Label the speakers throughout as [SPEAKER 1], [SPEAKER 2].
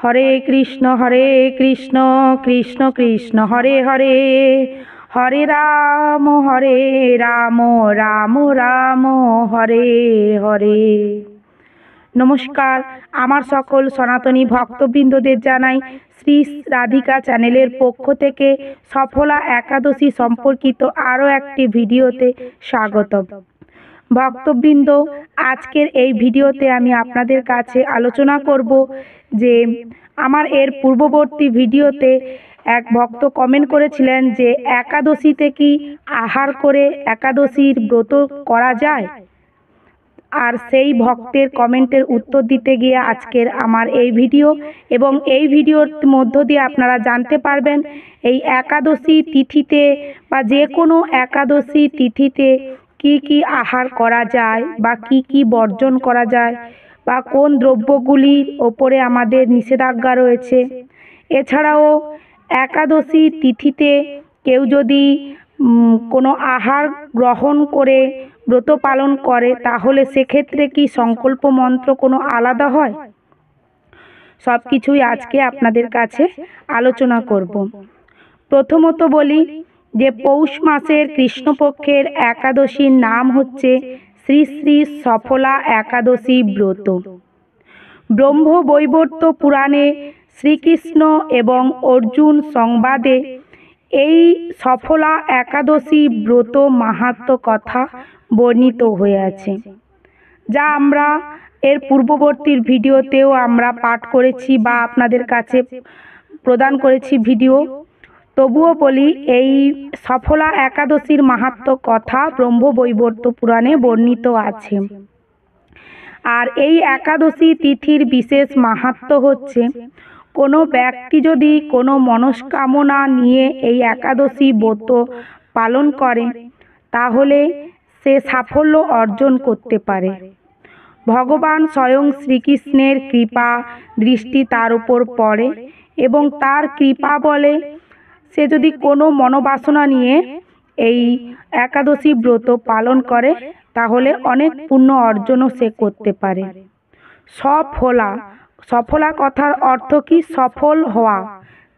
[SPEAKER 1] হরে কৃষ্ণ কৃষ্ণ কৃষ্ণ হরে হরে, হরে রাম রাম রাম হরে হরে। নমস্কার, আমার সকল সনাতনী ভক্তবৃন্দদের জানাই শ্রী রাধিকা চ্যানেলের পক্ষ থেকে সফলা একাদশী সম্পর্কিত আরও একটি ভিডিওতে স্বাগতম। ভক্তবৃন্দ, আজকের এই ভিডিওতে আমি আপনাদের কাছে আলোচনা করব যে আমার এর পূর্ববর্তী ভিডিওতে এক ভক্ত কমেন্ট করেছিলেন যে একাদশীতে কি আহার করে একাদশীর ব্রত করা যায়, আর সেই ভক্তের কমেন্টের উত্তর দিতে গিয়ে আজকের আমার এই ভিডিও। এবং এই ভিডিওর মধ্য দিয়ে আপনারা জানতে পারবেন এই একাদশী তিথিতে বা যে কোনো একাদশী তিথিতে কি কি আহার করা যায় বা কি কি বর্জন করা যায় বা কোন দ্রব্যগুলির ওপরে আমাদের নিষেধাজ্ঞা রয়েছে। এছাড়াও একাদশী তিথিতে কেউ যদি কোনো আহার গ্রহণ করে ব্রত পালন করে তাহলে সেক্ষেত্রে কি সংকল্প মন্ত্র কোনো আলাদা হয়, সব কিছুই আজকে আপনাদের কাছে আলোচনা করব। প্রথমত বলি যে পৌষ মাসের কৃষ্ণপক্ষের একাদশীর নাম হচ্ছে শ্রী শ্রী সফলা একাদশী ব্রত। ব্রহ্মবৈবর্ত পুরাণে শ্রীকৃষ্ণ এবং অর্জুন সংবাদে এই সফলা একাদশী ব্রত মাহাত্ম্য কথা বর্ণিত হয়ে আছে, যা আমরা এর পূর্ববর্তী ভিডিওতেও আমরা পাঠ করেছি বা আপনাদের কাছে প্রদান করেছি ভিডিও। তবুও বলি, এই সফলা একাদশীর মাহাত্ম্য কথা ব্রহ্মবৈবর্ত পুরাণে বর্ণিত আছে। আর এই একাদশী তিথির বিশেষ মাহাত্ম্য হচ্ছে, কোনো ব্যক্তি যদি কোনো মনস্কামনা নিয়ে এই একাদশী ব্রত পালন করে তাহলে সে সাফল্য অর্জন করতে পারে। ভগবান স্বয়ং শ্রীকৃষ্ণের কৃপা দৃষ্টি তার উপর পড়ে এবং তার কৃপা বলে সে যদি কোনো মনোবাসনা নিয়ে এই একাদশী ব্রত পালন করে তাহলে অনেক পুণ্য অর্জনও সে করতে পারে। সফলা কথার অর্থ কি? সফল হওয়া।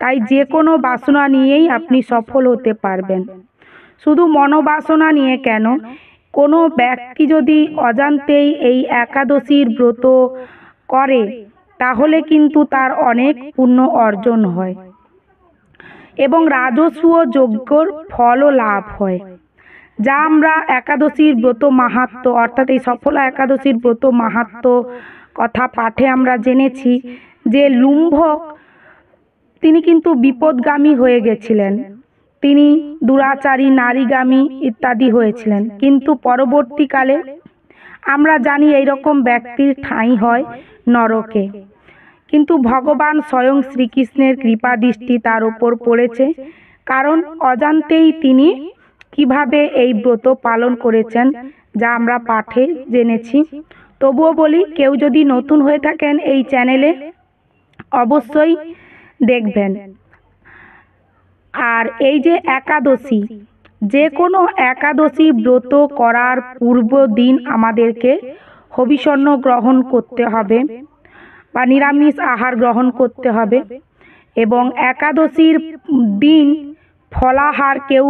[SPEAKER 1] তাই যে কোনো বাসনা নিয়েই আপনি সফল হতে পারবেন। শুধু মনোবাসনা নিয়ে কেন, কোনো ব্যক্তি যদি অজান্তেই এই একাদশীর ব্রত করে তাহলে কিন্তু তার অনেক পুণ্য অর্জন হয় এবং রাজসূয় যজ্ঞর ফলও লাভ হয়, যা আমরা একাদশীর ব্রত মাহাত্ম্য অর্থাৎ এই সফলা একাদশীর ব্রত মাহাত্ম্য কথা পাঠে আমরা জেনেছি যে লুম্ভক তিনি কিন্তু বিপদগামী হয়ে গেছিলেন, তিনি দুরাচারী, নারীগামী ইত্যাদি হয়েছিলেন। কিন্তু পরবর্তীকালে আমরা জানি এইরকম ব্যক্তির ঠাঁই হয় নরকে। কিন্তু ভগবান স্বয়ং শ্রীকৃষ্ণের কৃপা দৃষ্টি তার উপর পড়েছে, কারণ অজান্তেই তিনি কিভাবে এই ব্রত পালন করেছেন যা আমরা পাঠে জেনেছি। তবুও বলি, কেউ যদি নতুন হয়ে থাকেন এই চ্যানেলে অবশ্যই দেখবেন। আর এই যে একাদশী, যে কোনো একাদশী ব্রত করার পূর্ব দিন আমাদেরকে হবিষণ্য গ্রহণ করতে হবে বা নিরামিষ আহার গ্রহণ করতে হবে। এবং একাদশীর দিন ফলাহার কেউ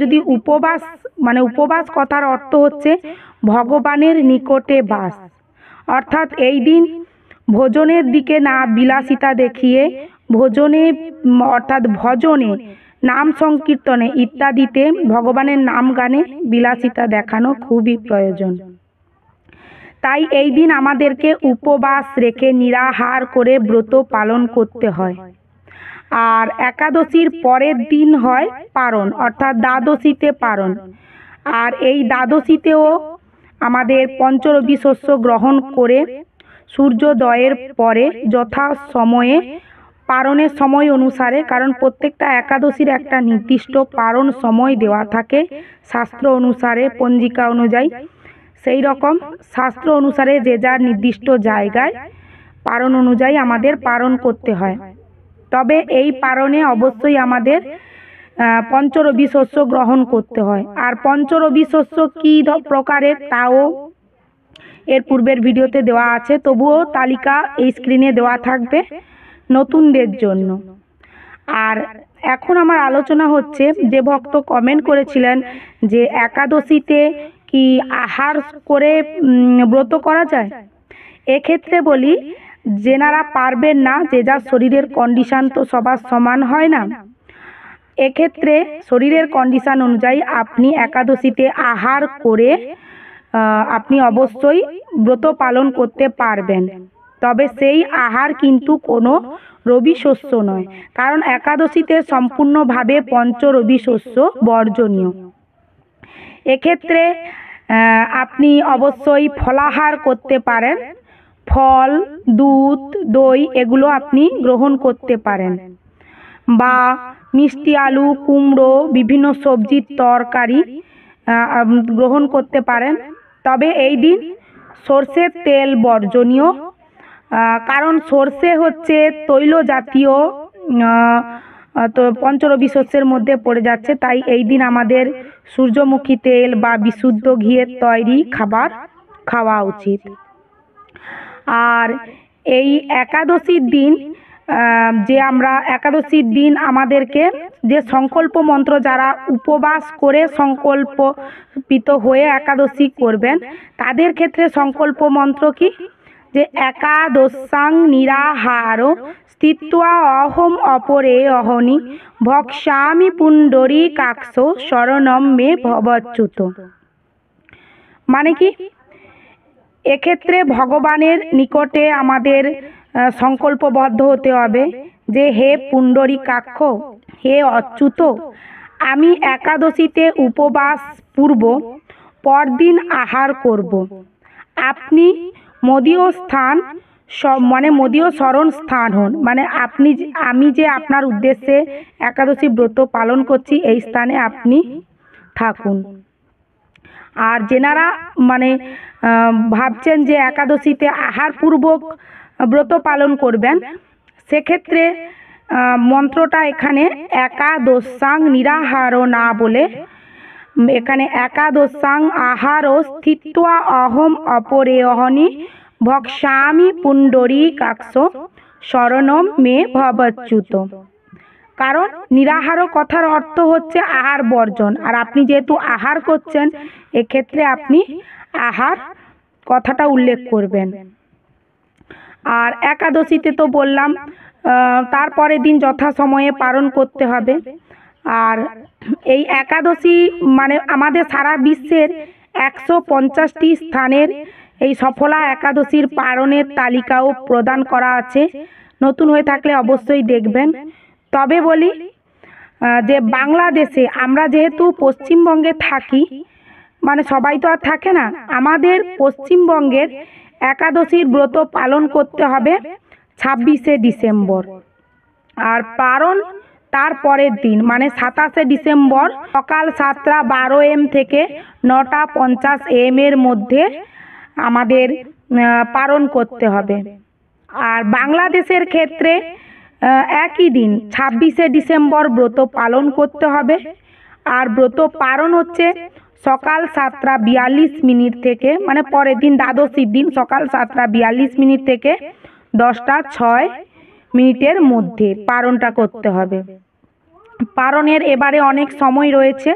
[SPEAKER 1] যদি উপবাস কথার অর্থ হচ্ছে ভগবানের নিকটে বাস, অর্থাৎ এই দিন ভোজনের দিকে না বিলাসিতা দেখিয়ে ভজনে নাম সংকীর্তনে ইত্যাদিতে ভগবানের নাম গানে বিলাসিতা দেখানো খুবই প্রয়োজন। তাই এই দিন আমাদেরকে উপবাস রেখে নিরাহার করে ব্রত পালন করতে হয়। আর একাদশীর পরের দিন হয় পারণ, অর্থাৎ দ্বাদশীতে পারণ। আর এই দ্বাদশীতেও আমাদের পঞ্চরবি শস্য গ্রহণ করে সূর্যোদয়ের পরে যথা সময়ে পারণের সময় অনুসারে, কারণ প্রত্যেকটা একাদশীর একটা নির্দিষ্ট পারণ সময় দেওয়া থাকে শাস্ত্র অনুসারে, পঞ্জিকা অনুযায়ী। সেই রকম শাস্ত্র অনুসারে যে যার নির্দিষ্ট জায়গায় পারণ অনুযায়ী আমাদের পারণ করতে হয়। তবে এই পারণে অবশ্যই আমাদের পঞ্চরবি শস্য গ্রহণ করতে হয়। আর পঞ্চরবি শস্য কী প্রকারের তাও এর পূর্বের ভিডিওতে দেওয়া আছে, তবুও তালিকা এই স্ক্রিনে দেওয়া থাকবে নতুনদের জন্য। আর এখন আমার আলোচনা হচ্ছে, যে ভক্ত কমেন্ট করেছিলেন যে একাদশীতে কি আহার করে ব্রত করা যায়। এক্ষেত্রে বলি, যেনারা পারবেন না, যে যার শরীরের কন্ডিশান তো সবার সমান হয় না, এক্ষেত্রে শরীরের কন্ডিশান অনুযায়ী আপনি একাদশীতে আহার করে আপনি অবশ্যই ব্রত পালন করতে পারবেন। তবে সেই আহার কিন্তু কোনো রবি শস্য নয়, কারণ একাদশীতে সম্পূর্ণভাবে পঞ্চরবি শস্য বর্জনীয়। এক্ষেত্রে আপনি অবশ্যই ফলাহার করতে পারেন, ফল, দুধ, দই এগুলো আপনি গ্রহণ করতে পারেন, বা মিষ্টি আলু, কুমড়ো, বিভিন্ন সবজির তরকারি গ্রহণ করতে পারেন। তবে এই দিন সর্ষের তেল বর্জনীয়, কারণ সর্ষে হচ্ছে তৈল জাতীয়, তো পঞ্চরবি শস্যের মধ্যে পড়ে যাচ্ছে, তাই এই দিন আমাদের সূর্যমুখী তেল বা বিশুদ্ধ ঘিয়ের তৈরি খাবার খাওয়া উচিত। আর এই একাদশীর দিন যে আমরা একাদশীর দিন আমাদেরকে যে সংকল্প মন্ত্র, যারা উপবাস করে সংকল্পিত হয়ে একাদশী করবেন তাদের ক্ষেত্রে সংকল্প মন্ত্র কি, যে একাদশাং নিরাহার স্থিত্বা অহম অপরে অহনি ভক্ষ্যামি পুণ্ডরীকাক্ষ শরণম মে ভবচ্যুত। মানে কি, এক্ষেত্রে ভগবানের নিকটে আমাদের সংকল্পবদ্ধ হতে হবে যে হে পুণ্ডরীকাক্ষ, হে অচ্যুত, আমি একাদশীতে উপবাস পূর্ব পরদিন আহার করব। আপনি মদীয় স্থান মানে মদীয় শরণ স্থান হন, মানে আমি যে আপনার উদ্দেশ্যে একাদশী ব্রত পালন করছি এই স্থানে আপনি থাকুন। আর যেনারা মানে ভাবছেন যে একাদশীতে আহারপূর্বক ব্রত পালন করবেন, সেক্ষেত্রে মন্ত্রটা এখানে একাদশাং নিরাহার না বলে এখানে একাদশাং আহার স্থিত্বা অহম অপরে অহনি ভক্ষ্যামি পুণ্ডরীকাক্ষ শরণম মে ভবচ্যুত। কারণ নিরাহার কথার অর্থ হচ্ছে আহার বর্জন, আর আপনি যেহেতু আহার করছেন এক্ষেত্রে আপনি আহার কথাটা উল্লেখ করবেন। আর একাদশীতে তো বললাম তারপরের দিন যথাসময়ে পালন করতে হবে। আর এই একাদশী মানে আমাদের সারা বিশ্বের 150টি স্থানের এই সফলা একাদশীর পালনের তালিকাও প্রদান করা আছে, নতুন হয়ে থাকলে অবশ্যই দেখবেন। তবে বলি যে বাংলাদেশে আমরা যেহেতু পশ্চিমবঙ্গে থাকি, মানে সবাই তো আর থাকে না, আমাদের পশ্চিমবঙ্গের একাদশীর ব্রত পালন করতে হবে 26শে ডিসেম্বর, আর পালন তার পরের দিন মানে 27শে ডিসেম্বর সকাল 7:12 AM থেকে 9:50 AM এর মধ্যে আমাদের পালন করতে হবে। আর বাংলাদেশের ক্ষেত্রে একই দিন 26শে ডিসেম্বর ব্রত পালন করতে হবে। আর ব্রত পালন হচ্ছে সকাল 7:42 থেকে, মানে পরের দিন দ্বাদশীর দিন সকাল 7:42 থেকে 10:06 মধ্যে পালনটা করতে হবে। পালনের এবারে অনেক সময় রয়েছে,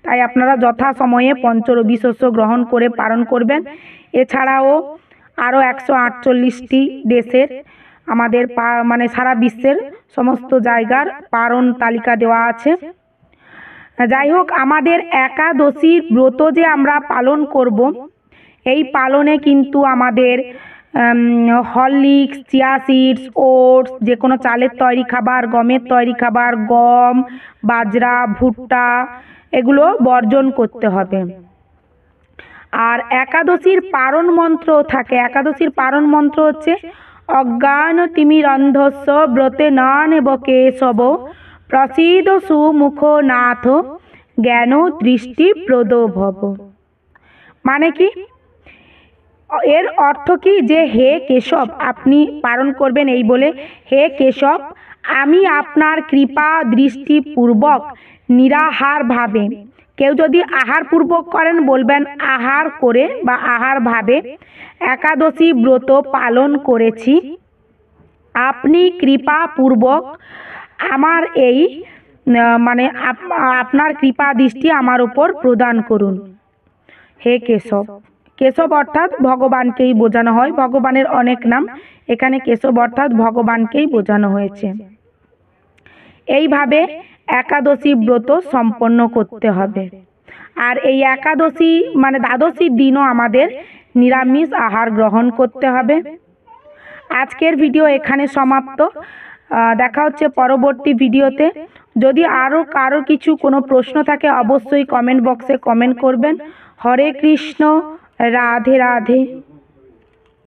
[SPEAKER 1] তাই আপনারা যথাসময়ে পঞ্চরবি শস্য গ্রহণ করে পালন করবেন। এছাড়াও আরও 148টি দেশের আমাদের মানে সারা বিশ্বের সমস্ত জায়গার পালন তালিকা দেওয়া আছে। যাই হোক, আমাদের একাদশীর ব্রত যে আমরা পালন করব, এই পালনে কিন্তু আমাদের হরলিক্স, চিয়া সিডস, ওটস, যে কোনো চালের তৈরি খাবার, গমের তৈরি খাবার, গম, বাজরা, ভুট্টা এগুলো বর্জন করতে হবে। আর একাদশীর পারণ মন্ত্র থাকে, একাদশীর পারণ মন্ত্র হচ্ছে অজ্ঞান তিমিরন্ধস্য ব্রতে নানেব কেশব প্রসীদ সুমুখ নাথ জ্ঞান দৃষ্টি প্রদ ভব। মানে কি, এর অর্থ কি, যে হে কেশব, আপনি পালন করবেন এই বলে, হে কেশব, আমি আপনার কৃপা দৃষ্টিপূর্বক নিরাহারভাবে কেউ যদি আহারপূর্বক করেন বলবেন আহার করে বা আহারভাবে একাদশী ব্রত পালন করেছি। আপনি কৃপাপূর্বক আমার এই আপনার কৃপা দৃষ্টি আমার উপর প্রদান করুন। হে কেশব। কেশব অর্থাৎ ভগবানকেই বোঝানো হয়, ভগবানের অনেক নাম, এখানে কেশব অর্থাৎ ভগবানকেই বোঝানো হয়েছে। এইভাবে একাদশী ব্রত সম্পন্ন করতে হবে। আর এই একাদশী দ্বাদশীর দিনও আমাদের নিরামিষ আহার গ্রহণ করতে হবে। আজকের ভিডিও এখানে সমাপ্ত। দেখা হচ্ছে পরবর্তী ভিডিওতে। যদি আরও কারো কিছু কোনো প্রশ্ন থাকে অবশ্যই কমেন্ট বক্সে কমেন্ট করবেন। হরে কৃষ্ণ, রাধে রাধে।